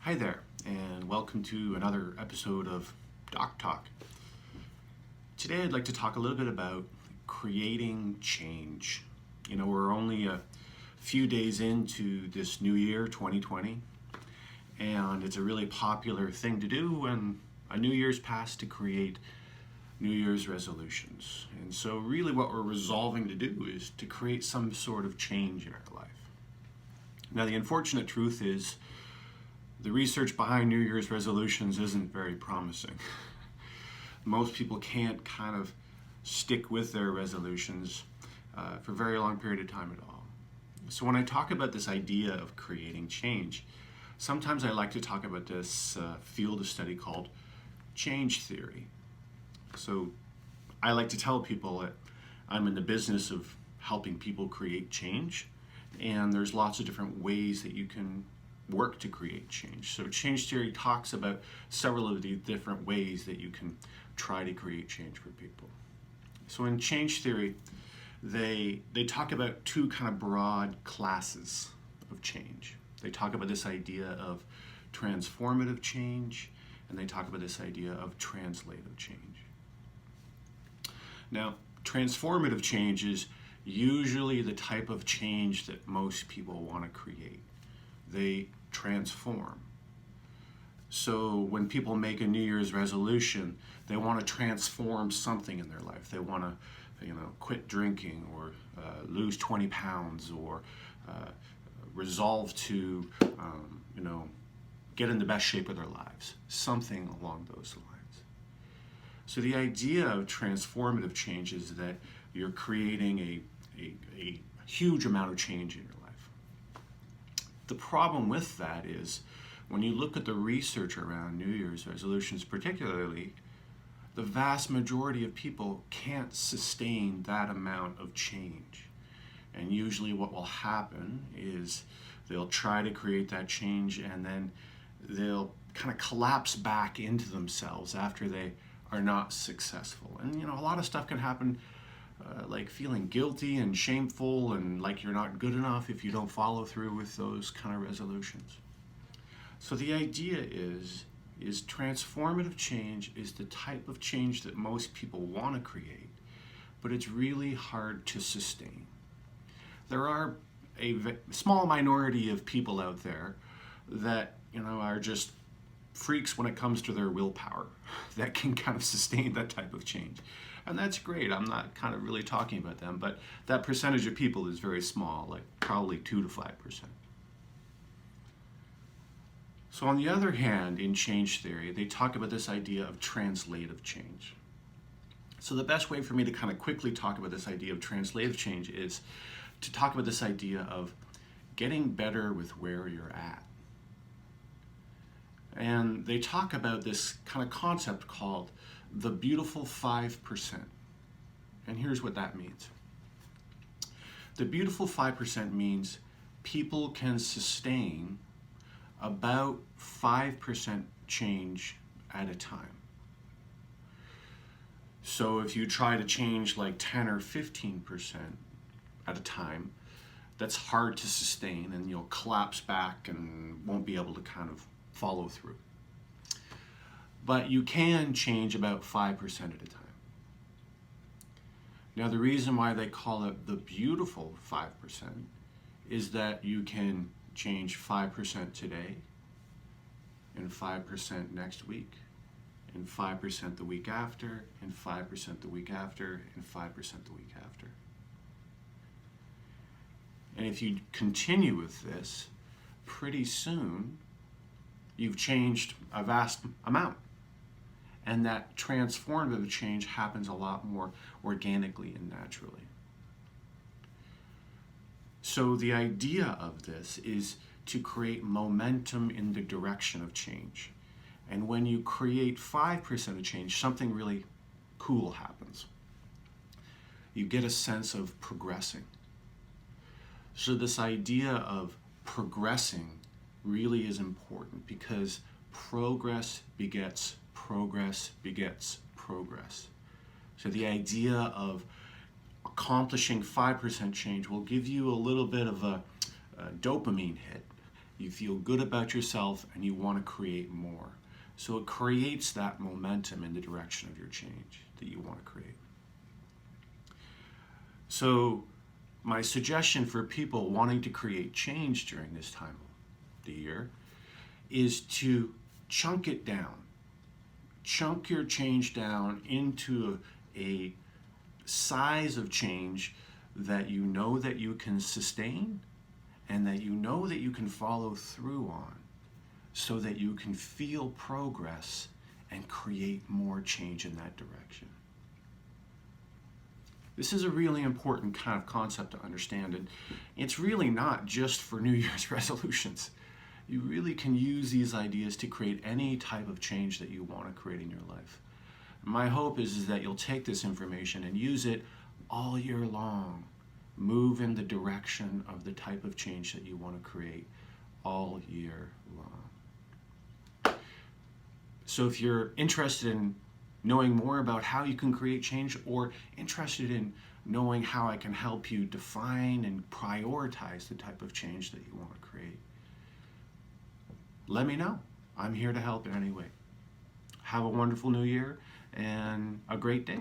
Hi there, and welcome to another episode of Doc Talk. Today I'd like to talk a little bit about creating change. We're only a few days into this new year, 2020, and it's a really popular thing to do when a New Year's passed to create New Year's resolutions. And so, really, what we're resolving to do is to create some sort of change in our life. Now, the unfortunate truth is, the research behind New Year's resolutions isn't very promising. Most people can't kind of stick with their resolutions for a very long period of time at all. So when I talk about this idea of creating change, sometimes I like to talk about this field of study called change theory. So I like to tell people that I'm in the business of helping people create change, and there's lots of different ways that you can work to create change. So change theory talks about several of the different ways that you can try to create change for people. So in change theory, they talk about two kind of broad classes of change. They talk about this idea of transformative change, and they talk about this idea of translative change. Now, transformative change is usually the type of change that most people want to create. They transform. So when people make a New Year's resolution, they want to transform something in their life. They want to, quit drinking or lose 20 pounds or resolve to, get in the best shape of their lives. Something along those lines. So the idea of transformative change is that you're creating a huge amount of change in your life. The problem with that is when you look at the research around New Year's resolutions particularly, the vast majority of people can't sustain that amount of change. And usually what will happen is they'll try to create that change and then they'll kind of collapse back into themselves after they are not successful. And a lot of stuff can happen, like feeling guilty and shameful and like you're not good enough if you don't follow through with those kind of resolutions. So the idea is transformative change is the type of change that most people want to create, but it's really hard to sustain. There are a small minority of people out there that are just freaks when it comes to their willpower that can kind of sustain that type of change. And that's great. I'm not kind of really talking about them, but that percentage of people is very small, like probably 2 to 5%. So on the other hand, in change theory, they talk about this idea of translative change. So the best way for me to kind of quickly talk about this idea of translative change is to talk about this idea of getting better with where you're at. And they talk about this kind of concept called the beautiful 5%. And here's what that means. The beautiful 5% means people can sustain about 5% change at a time. So if you try to change like 10 or 15% at a time, that's hard to sustain and you'll collapse back and won't be able to kind of follow through. But you can change about 5% at a time. Now, the reason why they call it the beautiful 5% is that you can change 5% today, and 5% next week, and 5% the week after, and 5% the week after, and 5% the week after. And if you continue with this, pretty soon you've changed a vast amount. And that transformative change happens a lot more organically and naturally. So the idea of this is to create momentum in the direction of change. And when you create 5% of change, something really cool happens. You get a sense of progressing. So this idea of progressing really is important because progress begets progress begets progress. So the idea of accomplishing 5% change will give you a little bit of a dopamine hit you feel good about yourself, and you want to create more. So it creates that momentum in the direction of your change that you want to create. So my suggestion for people wanting to create change during this time of the year is to chunk it down. Chunk your change down into a size of change that you know that you can sustain and that you know that you can follow through on, so that you can feel progress and create more change in that direction. This is a really important kind of concept to understand, and it's really not just for New Year's resolutions. You really can use these ideas to create any type of change that you want to create in your life. My hope is that you'll take this information and use it all year long. Move in the direction of the type of change that you want to create all year long. So if you're interested in knowing more about how you can create change, or interested in knowing how I can help you define and prioritize the type of change that you want to create, let me know. I'm here to help in any way. Have a wonderful new year and a great day.